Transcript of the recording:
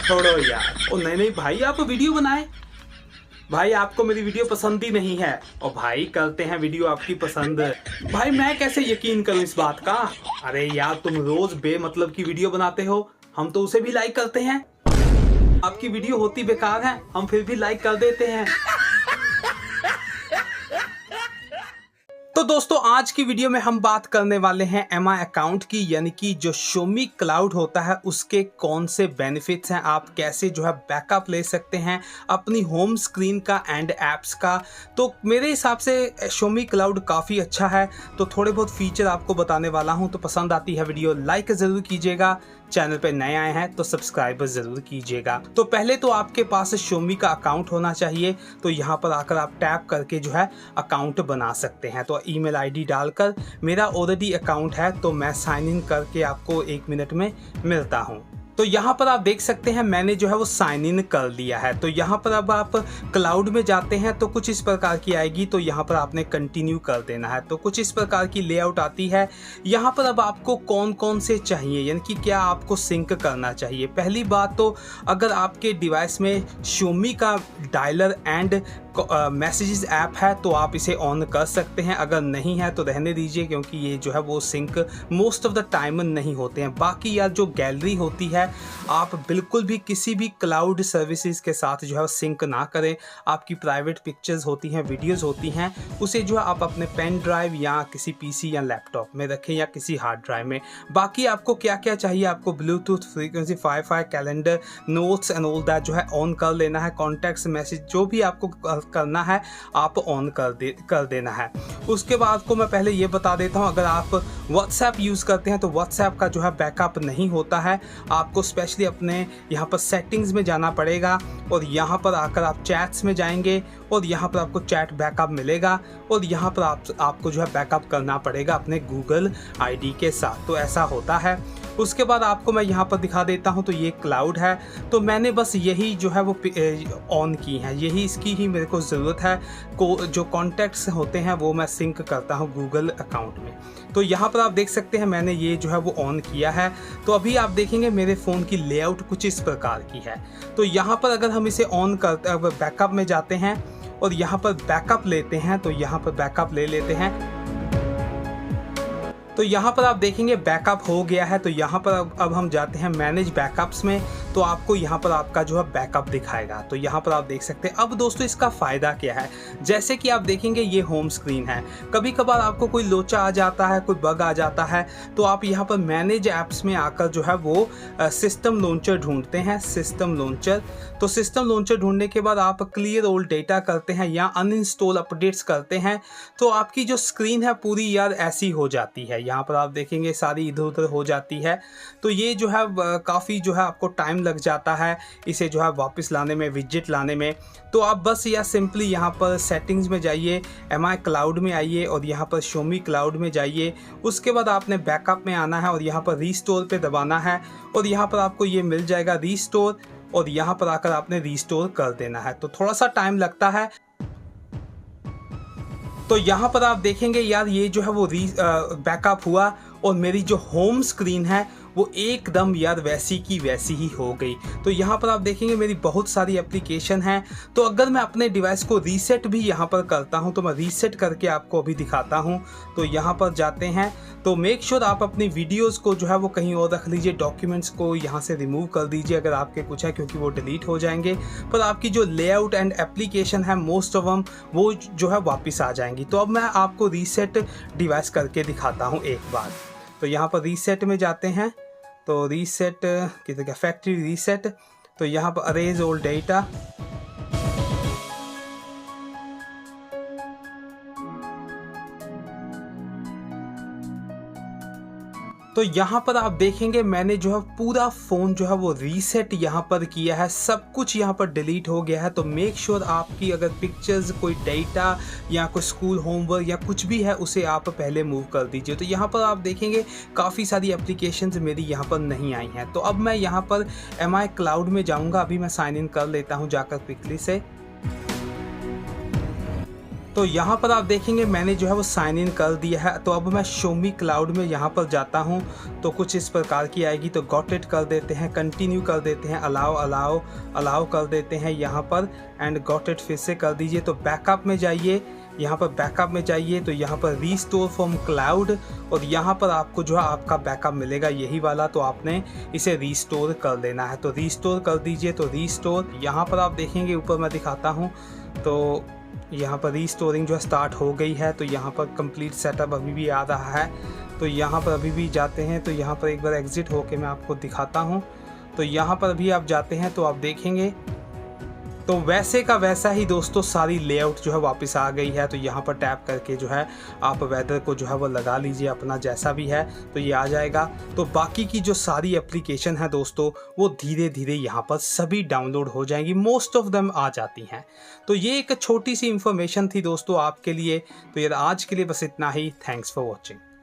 छोड़ो यार। ओ नहीं नहीं भाई, आप वीडियो बनाए भाई, आपको मेरी वीडियो पसंद ही नहीं है। और भाई करते हैं वीडियो आपकी पसंद। भाई मैं कैसे यकीन करूं इस बात का। अरे यार तुम रोज बेमतलब की वीडियो बनाते हो, हम तो उसे भी लाइक करते हैं। आपकी वीडियो होती बेकार है, हम फिर भी लाइक कर देते हैं। तो दोस्तों आज की वीडियो में हम बात करने वाले हैं एमआई अकाउंट की, यानी कि जो शोमी क्लाउड होता है उसके कौन से बेनिफिट्स हैं, आप कैसे जो है बैकअप ले सकते हैं अपनी होम स्क्रीन का एंड एप्स का। तो मेरे हिसाब से शोमी क्लाउड काफ़ी अच्छा है, तो थोड़े बहुत फीचर आपको बताने वाला हूं। तो पसंद आती है वीडियो लाइक ज़रूर कीजिएगा, चैनल पे नए आए हैं तो सब्सक्राइब जरूर कीजिएगा। तो पहले तो आपके पास शोमी का अकाउंट होना चाहिए, तो यहाँ पर आकर आप टैप करके जो है अकाउंट बना सकते हैं। तो ईमेल आईडी डालकर, मेरा ऑलरेडी अकाउंट है तो मैं साइन इन करके आपको 1 मिनट में मिलता हूँ। तो यहाँ पर आप देख सकते हैं मैंने जो है वो साइन इन कर लिया है। तो यहाँ पर अब आप क्लाउड में जाते हैं तो कुछ इस प्रकार की आएगी, तो यहाँ पर आपने कंटिन्यू कर देना है। तो कुछ इस प्रकार की लेआउट आती है। यहाँ पर अब आपको कौन कौन से चाहिए, यानी कि क्या आपको सिंक करना चाहिए। पहली बात तो अगर आपके डिवाइस में शोमी का डायलर एंड मैसेजेस ऐप है तो आप इसे ऑन कर सकते हैं, अगर नहीं है तो रहने दीजिए, क्योंकि ये जो है वो sync most of the time नहीं होते हैं। बाकी यार जो गैलरी होती है आप बिल्कुल भी किसी भी क्लाउड सर्विसेज के साथ जो है सिंक ना करें। आपकी प्राइवेट पिक्चर्स होती हैं, वीडियोस होती हैं, उसे जो है आप अपने पेन ड्राइव या किसी पीसी या लैपटॉप में रखें या किसी हार्ड ड्राइव में। बाकी आपको क्या क्या चाहिए, आपको Bluetooth, frequency, wifi, calendar, notes and all that जो है ऑन कर लेना है। कॉन्टैक्ट्स, मैसेज जो भी आपको करना है आप ऑन कर देना है। उसके बाद को मैं पहले ये बता देता हूँ, अगर आप व्हाट्सएप यूज़ करते हैं तो व्हाट्सएप का जो है बैकअप नहीं होता है। आपको स्पेशली अपने यहाँ पर सेटिंग्स में जाना पड़ेगा और यहाँ पर आकर आप चैट्स में जाएंगे और यहाँ पर आपको चैट बैकअप मिलेगा और यहाँ पर आपको जो है बैकअप करना पड़ेगा अपने गूगल आईडी के साथ। तो ऐसा होता है। उसके बाद आपको मैं यहाँ पर दिखा देता हूँ, तो ये क्लाउड है, तो मैंने बस यही जो है वो ऑन की है, यही इसकी ही मेरे को ज़रूरत है। जो कॉन्टैक्ट्स होते हैं वो मैं सिंक करता हूँ गूगल अकाउंट में। तो यहाँ पर आप देख सकते हैं मैंने ये जो है वो ऑन किया है। तो अभी आप देखेंगे मेरे फ़ोन की लेआउट कुछ इस प्रकार की है। तो यहाँ पर अगर हम इसे ऑन करते बैकअप में जाते हैं और यहाँ पर बैकअप लेते हैं, तो यहाँ पर बैकअप ले लेते हैं, तो यहाँ पर आप देखेंगे बैकअप हो गया है। तो यहाँ पर अब हम जाते हैं मैनेज बैकअप्स में, तो आपको यहाँ पर आपका जो है बैकअप दिखाएगा। तो यहाँ पर आप देख सकते हैं। अब दोस्तों इसका फ़ायदा क्या है, जैसे कि आप देखेंगे ये होम स्क्रीन है, कभी कभार आपको कोई लोचा आ जाता है, कोई बग आ जाता है, तो आप यहाँ पर मैनेज ऐप्स में आकर जो है वो सिस्टम लॉन्चर ढूंढते हैं, सिस्टम लॉन्चर। तो सिस्टम लॉन्चर ढूंढने के बाद आप क्लियर ऑल डेटा करते हैं या अनइंस्टॉल अपडेट्स करते हैं, तो आपकी जो स्क्रीन है पूरी यार ऐसी हो जाती है। यहाँ पर आप देखेंगे सारी इधर उधर हो जाती है। तो ये जो है काफ़ी जो है आपको टाइम लग जाता है इसे जो है वापस लाने में, विजेट लाने में। तो आप बस या सिंपली यहाँ पर सेटिंग्स में जाइए, एमआई क्लाउड में आइए और यहाँ पर शोमी क्लाउड में जाइए। उसके बाद आपने बैकअप में आना है और यहाँ पर रीस्टोर पे दबाना है और यहाँ पर आपको ये मिल जाएगा रीस्टोर, और यहाँ पर आकर आपने रीस्टोर कर देना है। तो थोड़ा सा टाइम लगता है। तो यहाँ पर आप देखेंगे यार ये जो है वो बैकअप हुआ और मेरी जो होम स्क्रीन है वो एकदम यार वैसी की वैसी ही हो गई। तो यहाँ पर आप देखेंगे मेरी बहुत सारी एप्लीकेशन हैं। तो अगर मैं अपने डिवाइस को रीसेट भी यहाँ पर करता हूँ, तो मैं रीसेट करके आपको अभी दिखाता हूँ। तो यहाँ पर जाते हैं, तो मेक श्योर आप अपनी वीडियोस को जो है वो कहीं और रख लीजिए, डॉक्यूमेंट्स को यहाँ से रिमूव कर दीजिए अगर आपके कुछ है, क्योंकि वो डिलीट हो जाएंगे। पर आपकी जो लेआउट एंड एप्लीकेशन है मोस्ट ऑफ them वो जो है वापस आ जाएंगी। तो अब मैं आपको रीसेट डिवाइस करके दिखाता हूँ एक बार। तो यहाँ पर रीसेट में जाते हैं, तो रीसेट किधर गया, फैक्ट्री रीसेट। तो यहाँ पर अरेज ऑल डेटा, तो यहाँ पर आप देखेंगे मैंने जो है पूरा फ़ोन जो है वो रीसेट यहाँ पर किया है, सब कुछ यहाँ पर डिलीट हो गया है। तो मेक श्योर आपकी अगर पिक्चर्स, कोई डेटा या कोई स्कूल होमवर्क या कुछ भी है उसे आप पहले मूव कर दीजिए। तो यहाँ पर आप देखेंगे काफ़ी सारी एप्लीकेशंस मेरी यहाँ पर नहीं आई हैं। तो अब मैं यहाँ पर एमआई क्लाउड में जाऊँगा, अभी मैं साइन इन कर लेता हूँ जाकर क्विकली से। तो यहाँ पर आप देखेंगे मैंने जो है वो साइन इन कर दिया है। तो अब मैं शोमी क्लाउड में यहाँ पर जाता हूँ तो कुछ इस प्रकार की आएगी। तो गॉट इट कर देते हैं, कंटिन्यू कर देते हैं, अलाउ अलाउ अलाउ कर देते हैं यहाँ पर, एंड गॉट इट फिर से कर दीजिए। तो बैकअप में जाइए, यहाँ पर बैकअप में जाइए, तो यहाँ पर रीस्टोर फ्रॉम क्लाउड, और यहाँ पर आपको जो है आपका बैकअप मिलेगा यही वाला। तो आपने इसे रीस्टोर कर लेना है। तो रीस्टोर कर दीजिए। तो रीस्टोर यहाँ पर आप देखेंगे ऊपर मैं दिखाता हूँ, तो यहाँ पर रीस्टोरिंग जो है स्टार्ट हो गई है। तो यहाँ पर कंप्लीट सेटअप अभी भी आ रहा है। तो यहाँ पर अभी भी जाते हैं, तो यहाँ पर एक बार एग्जिट होके मैं आपको दिखाता हूँ। तो यहाँ पर भी आप जाते हैं तो आप देखेंगे तो वैसे का वैसा ही दोस्तों सारी लेआउट जो है वापस आ गई है। तो यहाँ पर टैप करके जो है आप वेदर को जो है वो लगा लीजिए अपना जैसा भी है, तो ये आ जाएगा। तो बाकी की जो सारी एप्लीकेशन है दोस्तों वो धीरे धीरे यहाँ पर सभी डाउनलोड हो जाएंगी, मोस्ट ऑफ देम आ जाती हैं। तो ये एक छोटी सी इंफॉर्मेशन थी दोस्तों आपके लिए। तो यार आज के लिए बस इतना ही। Thanks for watching.